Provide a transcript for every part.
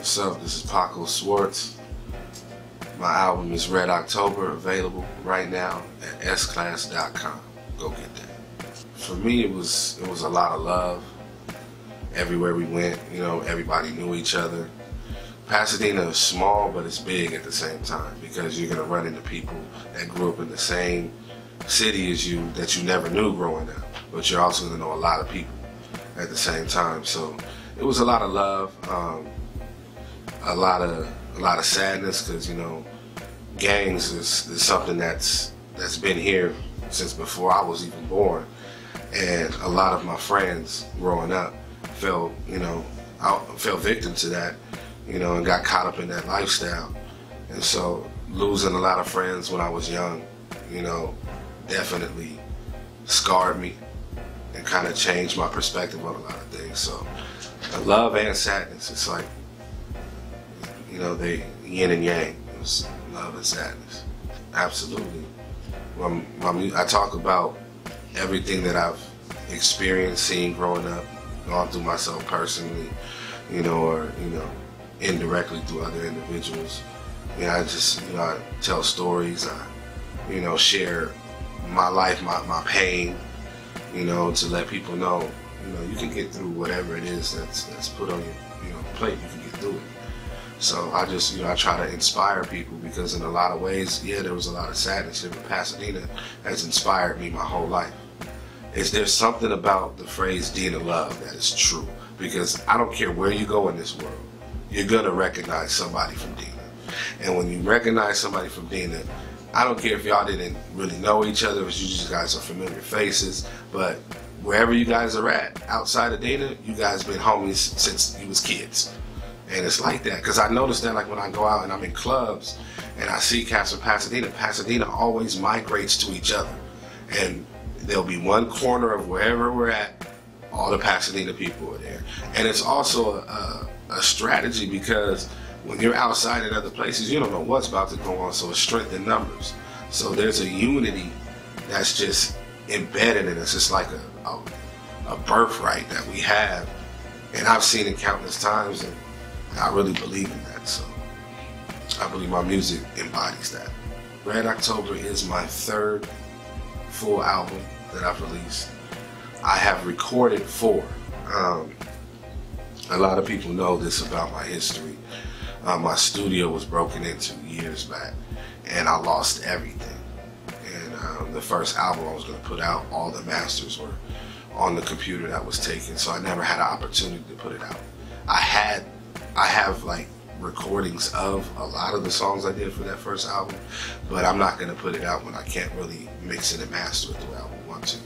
What's up? This is Paco Swartz. My album is Red October, available right now at sclass.com. Go get that. For me, it was a lot of love. Everywhere we went, everybody knew each other. Pasadena is small, but it's big at the same time because you're gonna run into people that grew up in the same city as you that you never knew growing up, but you're also gonna know a lot of people at the same time. So it was a lot of love, a lot of sadness, because gangs is something that's been here since before I was even born, and a lot of my friends growing up fell victim to that, and got caught up in that lifestyle. And so losing a lot of friends when I was young, definitely scarred me and kind of changed my perspective on a lot of things. So love and sadness, it's like, they yin and yang. It was love and sadness. Absolutely. I talk about everything that I've experienced, seen growing up, gone through myself personally, or indirectly through other individuals. I tell stories. I share my life, my pain, to let people know, you can get through whatever it is that's put on your plate. You can get through it. So I just, I try to inspire people, because in a lot of ways, there was a lot of sadness here, but Pasadena has inspired me my whole life. There's something about the phrase Dena love that is true, because I don't care where you go in this world, you're gonna recognize somebody from Dena. And when you recognize somebody from Dena, I don't care if y'all didn't really know each other, if you guys are familiar faces, but wherever you guys are at, outside of Dena, you guys been homies since you was kids. And it's like that, because I noticed that, like, when I go out and I'm in clubs and I see cats from Pasadena, Pasadena always migrates to each other. And there'll be one corner of wherever we're at, all the Pasadena people are there. And it's also a strategy, because when you're outside in other places, you don't know what's about to go on, so it's strength in numbers. So there's a unity that's just embedded in us. It's like a birthright that we have. And I've seen it countless times, and I really believe in that. So I believe my music embodies that. Red October is my third full album that I've released. I have recorded 4. A lot of people know this about my history. My studio was broken into years back, and I lost everything. And the first album I was going to put out, all the masters were on the computer that was taken, so I never had an opportunity to put it out. I have like recordings of a lot of the songs I did for that first album, but I'm not going to put it out when I can't really mix it and master it the way I would want to.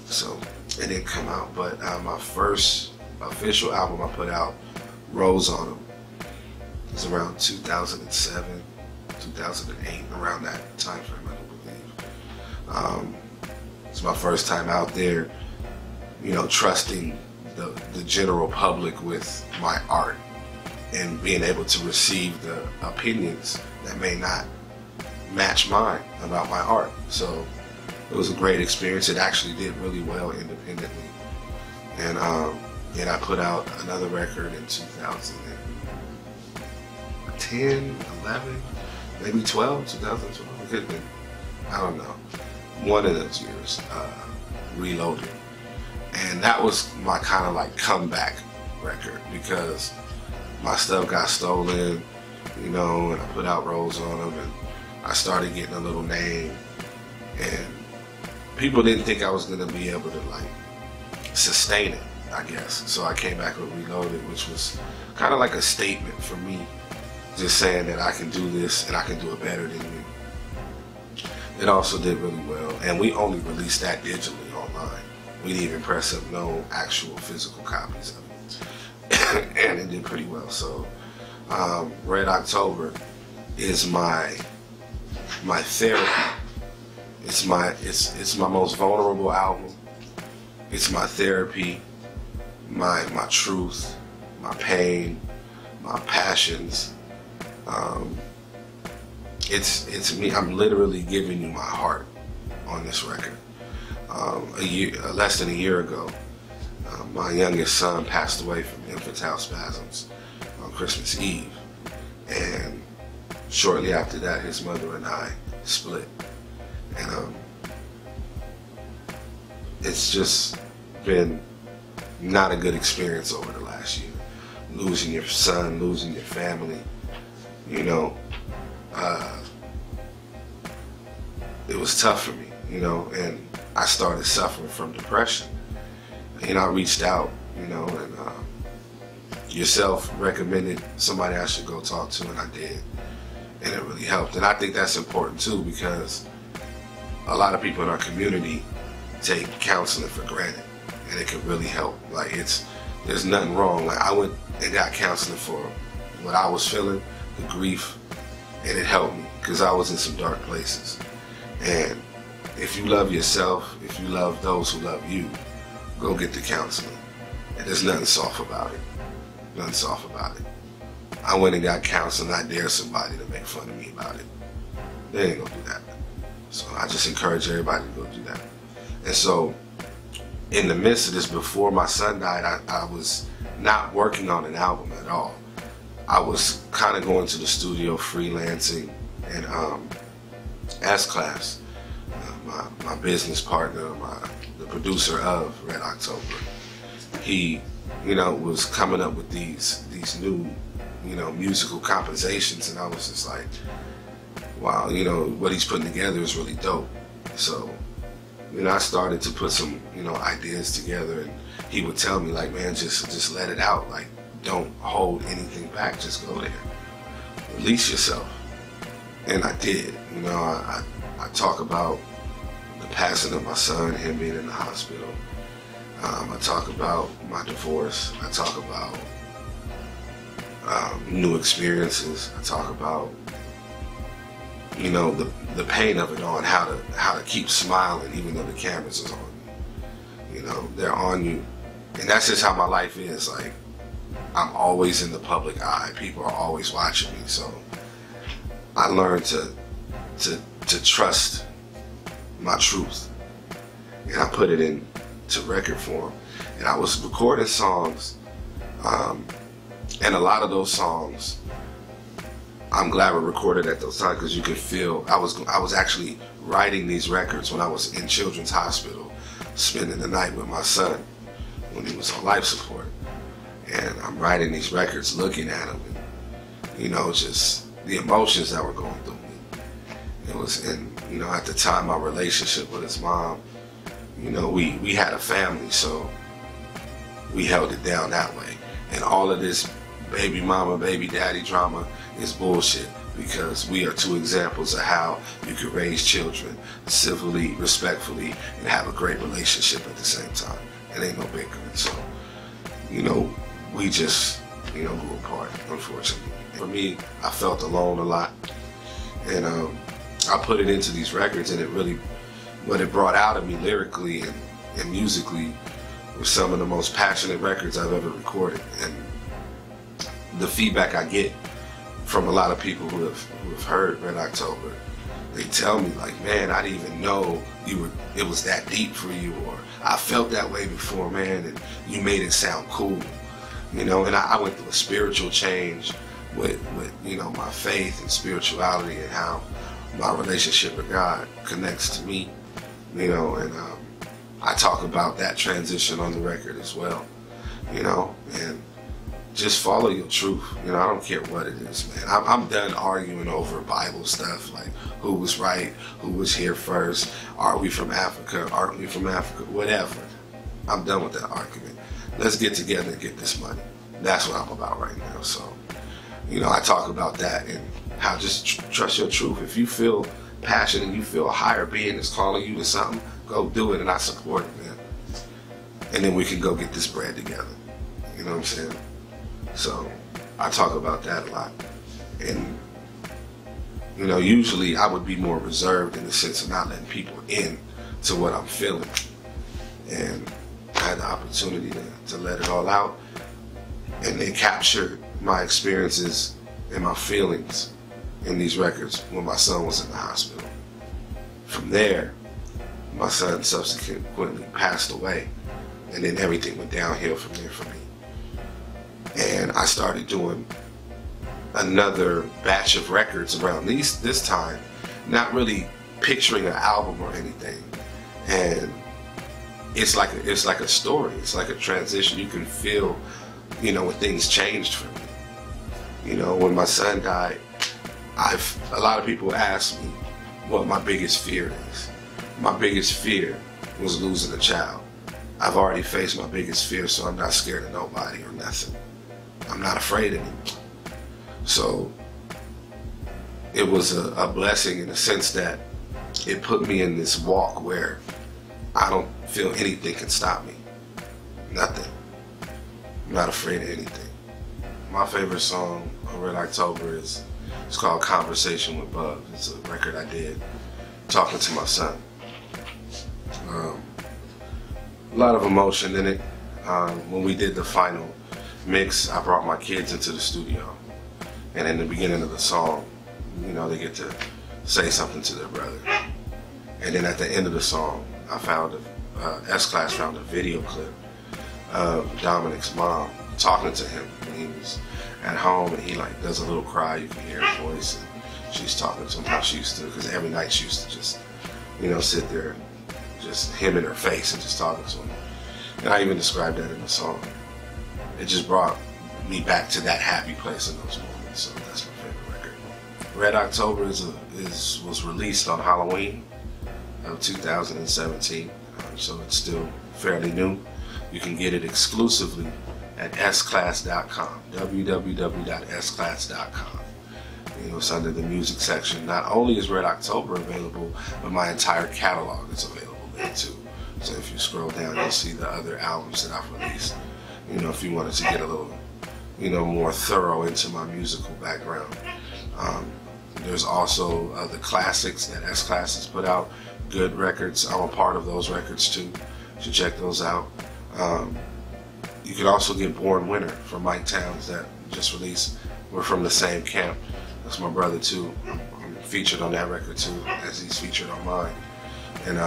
So it didn't come out, but my first official album I put out, Rose on 'Em, was around 2007, 2008, around that time frame, I believe. It's my first time out there, trusting the general public with my art and being able to receive the opinions that may not match mine about my art. So it was a great experience. It actually did really well independently. And then I put out another record in 2010, 11, maybe 12, 2012. It could have been, I don't know, one of those years, Reloaded. And that was my kind of like comeback record, because my stuff got stolen, and I put out Rose on 'Em, and I started getting a little name, and people didn't think I was gonna be able to like sustain it, I guess. So I came back with Reloaded, which was kind of like a statement for me, just saying that I can do this and I can do it better than you. It also did really well, and we only released that digitally online. We didn't even press up no actual physical copies of it. And it did pretty well. So Red October is my therapy. It's my most vulnerable album. It's my therapy, my truth, my pain, my passions. It's me. I'm literally giving you my heart on this record. Less than a year ago, my youngest son passed away from infantile spasms Christmas Eve. And shortly after that, his mother and I split. And it's just been not a good experience over the last year. Losing your son, losing your family, you know, it was tough for me, you know, and I started suffering from depression. And I reached out, you know, and yourself recommended somebody I should go talk to, and I did. And it really helped. And I think that's important too, because a lot of people in our community take counseling for granted, and it can really help. Like, there's nothing wrong. Like, I went and got counseling for what I was feeling, the grief, and it helped me because I was in some dark places. And if you love yourself, if you love those who love you, go get the counseling. And there's nothing soft about it. Nothing soft about it. I went and got counseling. I dare somebody to make fun of me about it. They ain't gonna do that. So I just encourage everybody to go do that. And so, in the midst of this, before my son died, I was not working on an album at all. I was kind of going to the studio, freelancing, and S-Class, my business partner, the producer of Red Ahchtober, he, you know, was coming up with these new, you know, musical compositions, and I was just like, wow, you know, what he's putting together is really dope. So, you know, I started to put some, you know, ideas together, and he would tell me, like, man, just let it out. Like, don't hold anything back. Just go there. Release yourself. And I did. You know, I talk about the passing of my son, him being in the hospital. I talk about my divorce. I talk about new experiences. I talk about, you know, the pain of it all, and how to keep smiling even though the cameras is on you. You know, they're on you. And that's just how my life is. Like, I'm always in the public eye. People are always watching me. So I learned to trust my truth. And I put it into record form. And I was recording songs, and a lot of those songs, I'm glad we recorded at those times, because you could feel, I was actually writing these records when I was in Children's Hospital, spending the night with my son when he was on life support. And I'm writing these records, looking at him, and, you know, just the emotions that were going through me. It was, and, you know, at the time, my relationship with his mom, you know, we had a family, so we held it down that way. And all of this baby mama, baby daddy drama is bullshit, because we are two examples of how you can raise children civilly, respectfully, and have a great relationship at the same time. It ain't no bickering. So, you know, we just, you know, grew apart, unfortunately. For me, I felt alone a lot, and I put it into these records, and it really, what it brought out of me lyrically and musically were some of the most passionate records I've ever recorded. And the feedback I get from a lot of people who have heard Red Ahchtober, they tell me, like, man, I didn't even know it was that deep for you, or I felt that way before, man, and you made it sound cool, you know. And I went through a spiritual change with you know, my faith and spirituality, and how my relationship with God connects to me, you know. And I talk about that transition on the record as well, you know. And just follow your truth. You know, I don't care what it is, man. I'm done arguing over Bible stuff, like who was right, who was here first, are we from Africa, aren't we from Africa, whatever. I'm done with that argument. Let's get together and get this money. That's what I'm about right now. So, you know, I talk about that, and how just trust your truth. If you feel passion and you feel a higher being is calling you to something, go do it, and I support it, man. And then we can go get this bread together. You know what I'm saying? So I talk about that a lot. And, you know, usually I would be more reserved in the sense of not letting people in to what I'm feeling. And I had the opportunity to let it all out, and they captured my experiences and my feelings in these records when my son was in the hospital. From there, my son subsequently passed away, and then everything went downhill from there for me. And I started doing another batch of records around this time, not really picturing an album or anything. And it's like a story. It's like a transition. You can feel, you know, when things changed for me. You know, when my son died, a lot of people ask me what my biggest fear is. My biggest fear was losing a child. I've already faced my biggest fear, so I'm not scared of nobody or nothing. I'm not afraid anymore. So it was a blessing in the sense that it put me in this walk where I don't feel anything can stop me. Nothing. I'm not afraid of anything. My favorite song on Red Ahchtober it's called Conversation with Bub. It's a record I did talking to my son. A lot of emotion in it. When we did the final mix, I brought my kids into the studio. And in the beginning of the song, you know, they get to say something to their brother. And then at the end of the song, I found S-Class found a video clip of Dominic's mom talking to him when he was at home, and he like does a little cry. You can hear her voice, and she's talking to him how she used to, because every night she used to just, you know, sit there, just him in her face and just talking to him. And I even described that in the song. It just brought me back to that happy place in those moments. So that's my favorite record. Red Ahchtober was released on Halloween of 2017, so it's still fairly new. You can get it exclusively at sclass.com, www.sclass.com. You know, it's under the music section. Not only is Red Ahchtober available, but my entire catalog is available there too. So if you scroll down, you'll see the other albums that I've released. You know, if you wanted to get a little, you know, more thorough into my musical background. There's also the classics that S-Class has put out, good records. I'm a part of those records too. You should check those out. You could also get Born Winner from Mike Towns that just released. We're from the same camp. That's my brother too. I'm featured on that record too, as he's featured on mine. And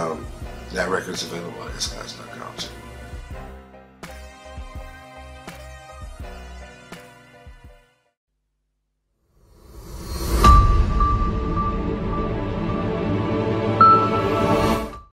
that record's available at sclass.com too.